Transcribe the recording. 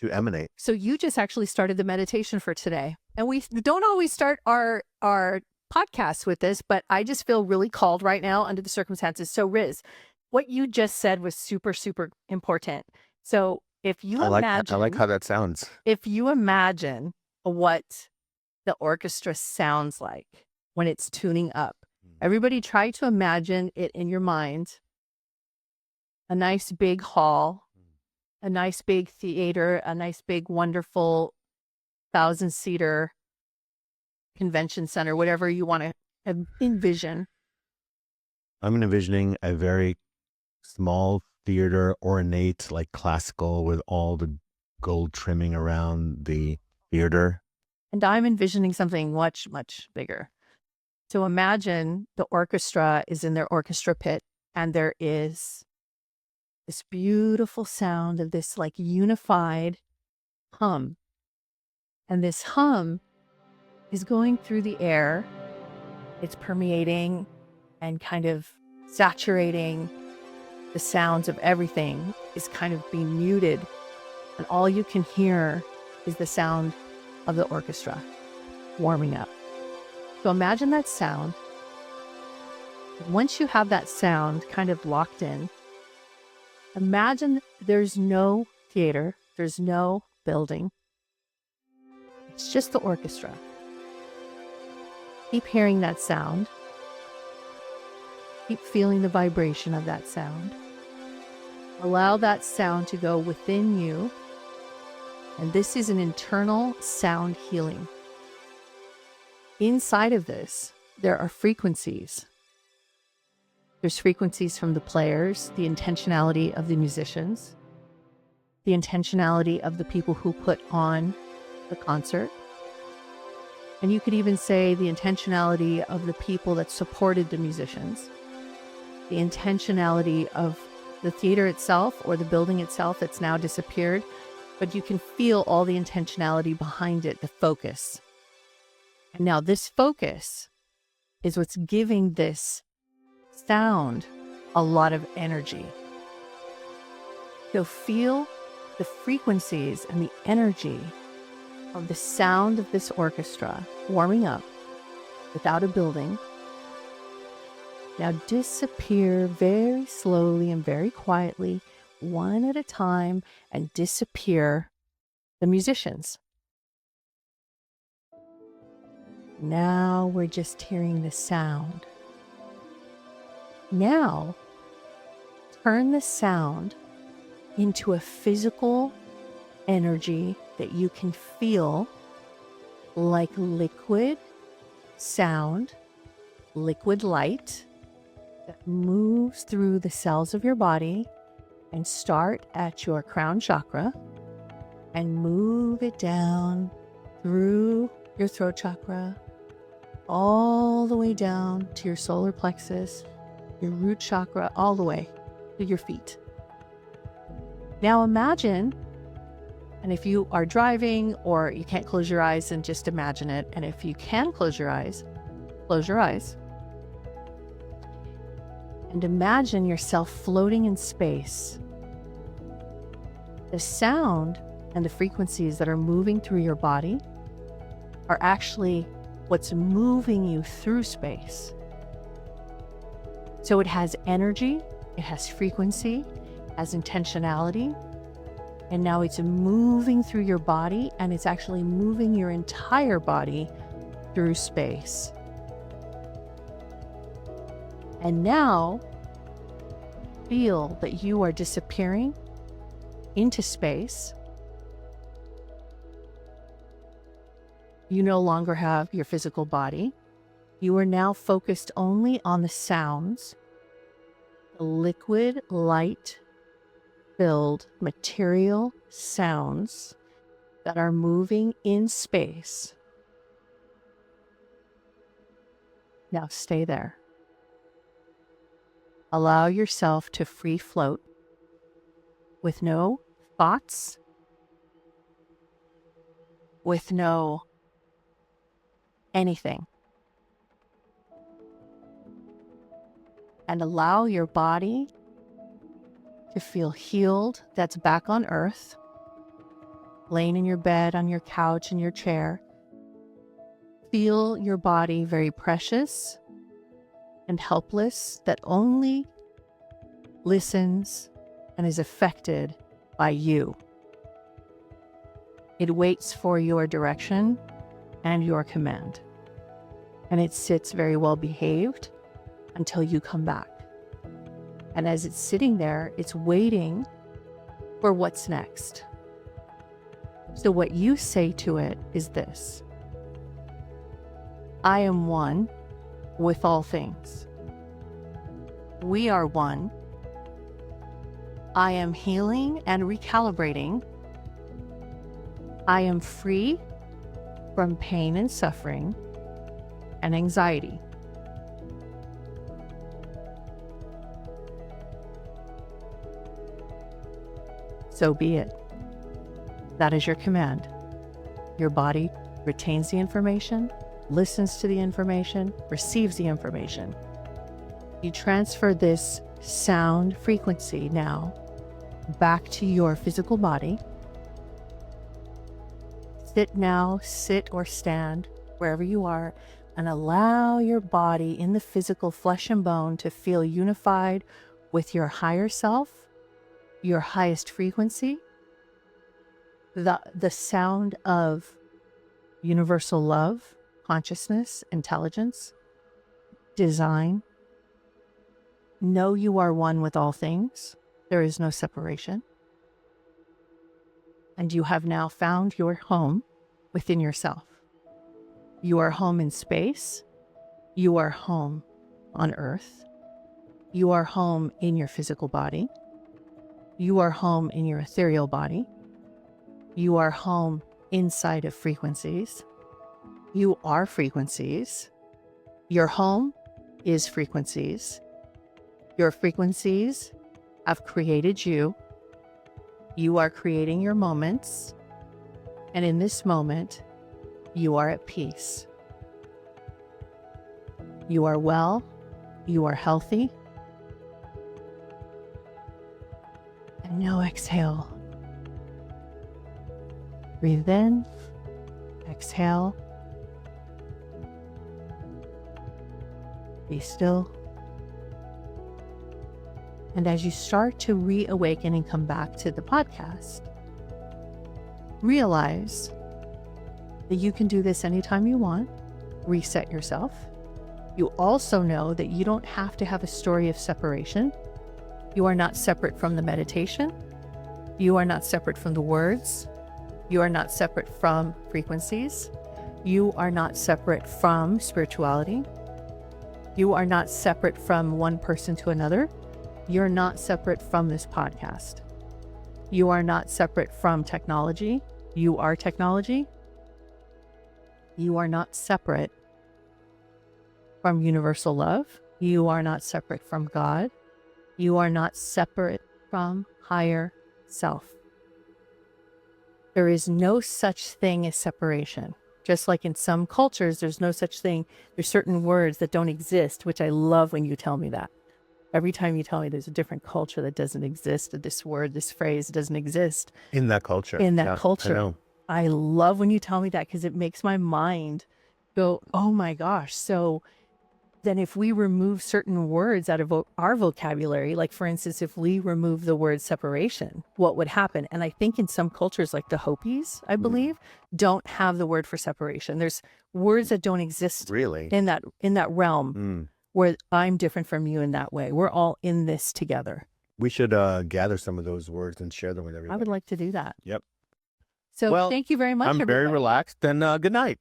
to emanate. So you just actually started the meditation for today. And we don't always start our podcasts with this, but I just feel really called right now under the circumstances. So Riz, what you just said was super, super important. So if you I like how that sounds. If you imagine what the orchestra sounds like when it's tuning up, everybody try to imagine it in your mind. A nice big hall, a nice big theater, a nice big wonderful 1,000-seater convention center, whatever you want to envision. I'm envisioning a very small theater, ornate, like classical, with all the gold trimming around the theater. And I'm envisioning something much, much bigger. So imagine the orchestra is in their orchestra pit, and there is this beautiful sound of this like unified hum. And this hum is going through the air. It's permeating and kind of saturating. The sounds of everything is kind of being muted. And all you can hear is the sound of the orchestra warming up. So imagine that sound. Once you have that sound kind of locked in, imagine there's no theater, there's no building. It's just the orchestra. Keep hearing that sound. Keep feeling the vibration of that sound. Allow that sound to go within you. And this is an internal sound healing. Inside of this, there are frequencies. There's frequencies from the players, the intentionality of the musicians, the intentionality of the people who put on the concert. And you could even say the intentionality of the people that supported the musicians, the intentionality of the theater itself or the building itself that's now disappeared, but you can feel all the intentionality behind it, the focus. And now this focus is what's giving this sound a lot of energy. So feel the frequencies and the energy of the sound of this orchestra warming up without a building. Now disappear very slowly and very quietly, one at a time, and disappear the musicians. Now we're just hearing the sound. Now, turn the sound into a physical energy that you can feel like liquid sound, liquid light that moves through the cells of your body and start at your crown chakra and move it down through your throat chakra, all the way down to your solar plexus, your root chakra, all the way to your feet. Now imagine, and if you are driving or you can't close your eyes, then just imagine it. And if you can close your eyes. And imagine yourself floating in space. The sound and the frequencies that are moving through your body are actually what's moving you through space. So it has energy, it has frequency, it has intentionality, and now it's moving through your body, and it's actually moving your entire body through space. And now feel that you are disappearing into space. You no longer have your physical body. You are now focused only on the sounds, the liquid, light-filled material sounds that are moving in space. Now stay there. Allow yourself to free float with no thoughts, with no anything. And allow your body to feel healed, that's back on earth. laying in your bed, on your couch, in your chair. Feel your body very precious and helpless, that only listens and is affected by you. It waits for your direction and your command. And it sits very well behaved until you come back. And as it's sitting there, it's waiting for what's next. So what you say to it is this: I am one with all things. We are one. I am healing and recalibrating. I am free from pain and suffering and anxiety. So be it. That is your command. Your body retains the information, listens to the information, receives the information. You transfer this sound frequency now back to your physical body. Sit or stand wherever you are, and allow your body in the physical flesh and bone to feel unified with your higher self, your highest frequency, the sound of universal love, consciousness, intelligence, design. Know you are one with all things. There is no separation. And you have now found your home within yourself. You are home in space. You are home on earth. You are home in your physical body. You are home in your ethereal body. You are home inside of frequencies. You are frequencies. Your home is frequencies. Your frequencies have created you. You are creating your moments. And in this moment, you are at peace. You are well. You are healthy. And now exhale. Breathe in. Exhale. Be still. And as you start to reawaken and come back to the podcast, realize that you can do this anytime you want. Reset yourself. You also know that you don't have to have a story of separation. You are not separate from the meditation. You are not separate from the words. You are not separate from frequencies. You are not separate from spirituality. You are not separate from one person to another. You're not separate from this podcast. You are not separate from technology. You are technology. You are not separate from universal love. You are not separate from God. You are not separate from higher self. There is no such thing as separation. Just like in some cultures, there's no such thing. There's certain words that don't exist, which I love when you tell me that. Every time you tell me there's a different culture that doesn't exist, this word, this phrase doesn't exist. In that culture. In that Yeah, culture. I know. I love when you tell me that, because it makes my mind go, oh my gosh. So then if we remove certain words out of our vocabulary, like for instance, if we remove the word separation, what would happen? And I think in some cultures, like the Hopis, I believe, don't have the word for separation. There's words that don't exist Really? in that realm where I'm different from you in that way. We're all in this together. We should gather some of those words and share them with everybody. I would like to do that. Yep. So Well, thank you very much, I'm everybody. very relaxed, and good night.